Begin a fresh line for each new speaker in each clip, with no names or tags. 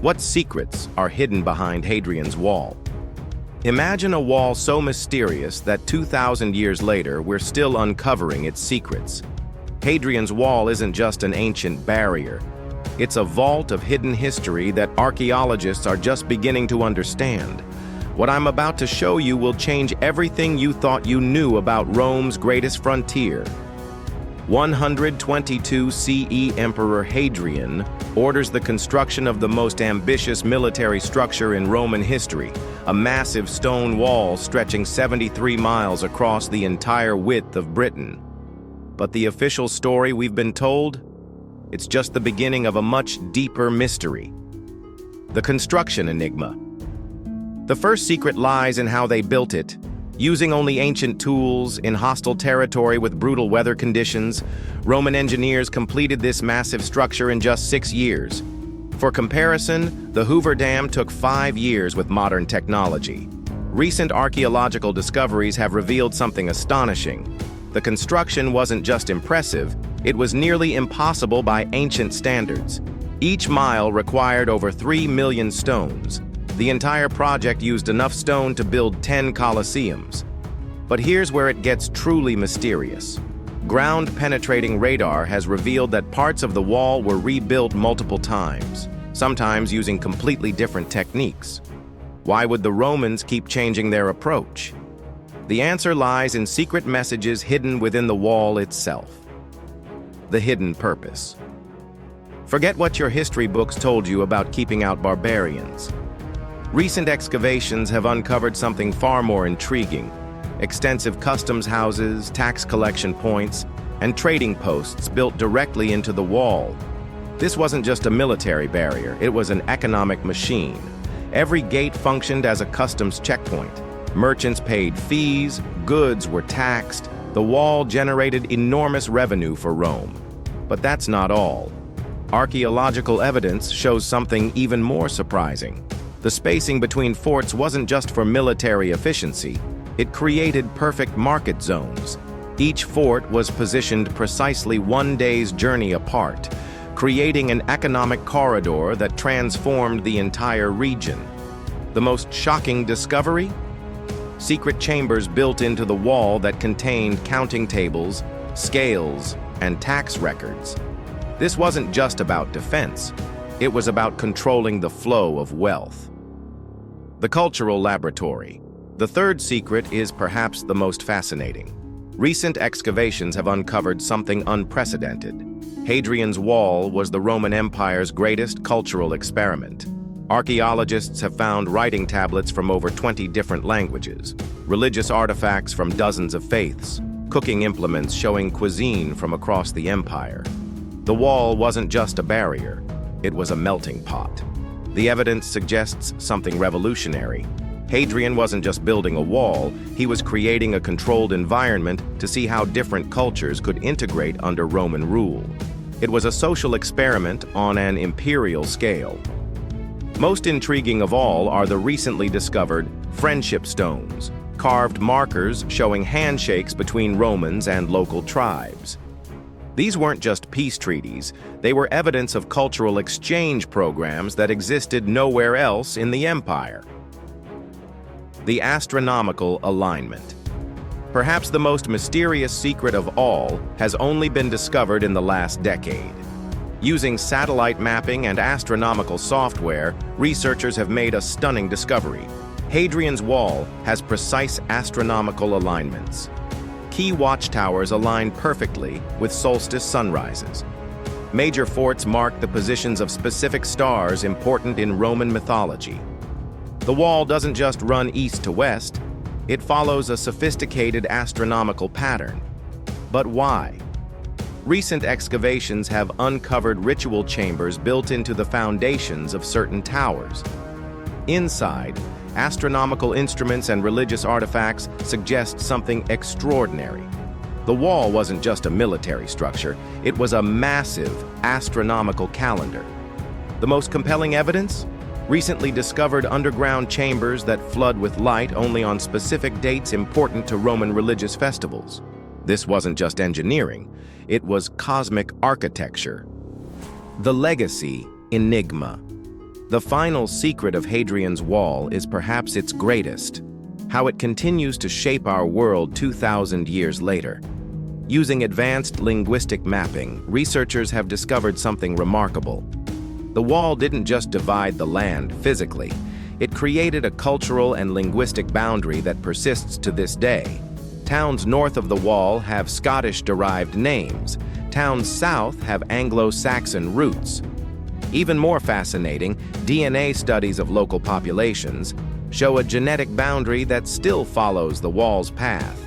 What secrets are hidden behind Hadrian's wall? Imagine a wall so mysterious that 2,000 years later, we're still uncovering its secrets. Hadrian's wall isn't just an ancient barrier. It's a vault of hidden history that archaeologists are just beginning to understand. What I'm about to show you will change everything you thought you knew about Rome's greatest frontier. 122 CE Emperor Hadrian orders the construction of the most ambitious military structure in Roman history, a massive stone wall stretching 73 miles across the entire width of Britain. But the official story we've been told? It's just the beginning of a much deeper mystery. The construction enigma. The first secret lies in how they built it. Using only ancient tools, in hostile territory with brutal weather conditions, Roman engineers completed this massive structure in just 6 years. For comparison, the Hoover Dam took 5 years with modern technology. Recent archaeological discoveries have revealed something astonishing. The construction wasn't just impressive, it was nearly impossible by ancient standards. Each mile required over 3 million stones. The entire project used enough stone to build 10 colosseums. But here's where it gets truly mysterious. Ground-penetrating radar has revealed that parts of the wall were rebuilt multiple times, sometimes using completely different techniques. Why would the Romans keep changing their approach? The answer lies in secret messages hidden within the wall itself. The hidden purpose. Forget what your history books told you about keeping out barbarians. Recent excavations have uncovered something far more intriguing. Extensive customs houses, tax collection points, and trading posts built directly into the wall. This wasn't just a military barrier, it was an economic machine. Every gate functioned as a customs checkpoint. Merchants paid fees, goods were taxed. The wall generated enormous revenue for Rome. But that's not all. Archaeological evidence shows something even more surprising. The spacing between forts wasn't just for military efficiency, it created perfect market zones. Each fort was positioned precisely 1 day's journey apart, creating an economic corridor that transformed the entire region. The most shocking discovery? Secret chambers built into the wall that contained counting tables, scales, and tax records. This wasn't just about defense, it was about controlling the flow of wealth. The cultural laboratory. The third secret is perhaps the most fascinating. Recent excavations have uncovered something unprecedented. Hadrian's Wall was the Roman Empire's greatest cultural experiment. Archaeologists have found writing tablets from over 20 different languages, religious artifacts from dozens of faiths, cooking implements showing cuisine from across the empire. The wall wasn't just a barrier, it was a melting pot. The evidence suggests something revolutionary. Hadrian wasn't just building a wall, he was creating a controlled environment to see how different cultures could integrate under Roman rule. It was a social experiment on an imperial scale. Most intriguing of all are the recently discovered friendship stones, carved markers showing handshakes between Romans and local tribes. These weren't just peace treaties, they were evidence of cultural exchange programs that existed nowhere else in the empire. The astronomical alignment. Perhaps the most mysterious secret of all has only been discovered in the last decade. Using satellite mapping and astronomical software, researchers have made a stunning discovery. Hadrian's Wall has precise astronomical alignments. Key watchtowers align perfectly with solstice sunrises. Major forts mark the positions of specific stars important in Roman mythology. The wall doesn't just run east to west, it follows a sophisticated astronomical pattern. But why? Recent excavations have uncovered ritual chambers built into the foundations of certain towers. Inside, astronomical instruments and religious artifacts suggest something extraordinary. The wall wasn't just a military structure, it was a massive astronomical calendar. The most compelling evidence? Recently discovered underground chambers that flood with light only on specific dates important to Roman religious festivals. This wasn't just engineering, it was cosmic architecture. The legacy enigma. The final secret of Hadrian's Wall is perhaps its greatest: how it continues to shape our world 2,000 years later. Using advanced linguistic mapping, researchers have discovered something remarkable. The wall didn't just divide the land physically, it created a cultural and linguistic boundary that persists to this day. Towns north of the wall have Scottish-derived names. Towns south have Anglo-Saxon roots. Even more fascinating, DNA studies of local populations show a genetic boundary that still follows the wall's path.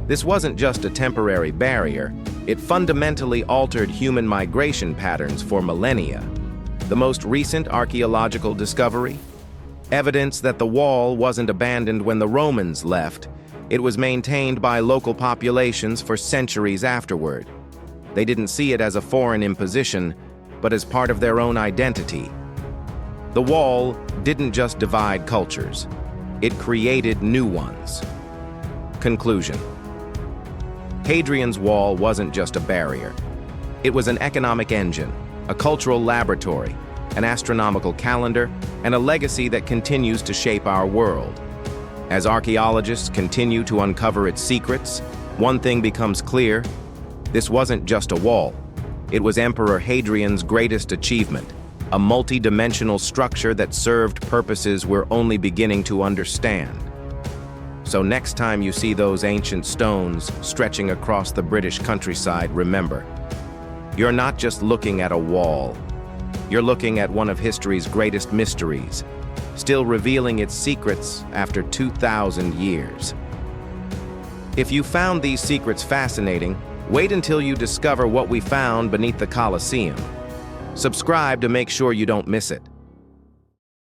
This wasn't just a temporary barrier, it fundamentally altered human migration patterns for millennia. The most recent archaeological discovery? Evidence that the wall wasn't abandoned when the Romans left. It was maintained by local populations for centuries afterward. They didn't see it as a foreign imposition, but as part of their own identity. The wall didn't just divide cultures, it created new ones. Conclusion: Hadrian's Wall wasn't just a barrier. It was an economic engine, a cultural laboratory, an astronomical calendar, and a legacy that continues to shape our world. As archaeologists continue to uncover its secrets, one thing becomes clear: this wasn't just a wall. It was Emperor Hadrian's greatest achievement, a multi-dimensional structure that served purposes we're only beginning to understand. So next time you see those ancient stones stretching across the British countryside, remember, you're not just looking at a wall. You're looking at one of history's greatest mysteries, still revealing its secrets after 2,000 years. If you found these secrets fascinating, wait until you discover what we found beneath the Colosseum. Subscribe to make sure you don't miss it.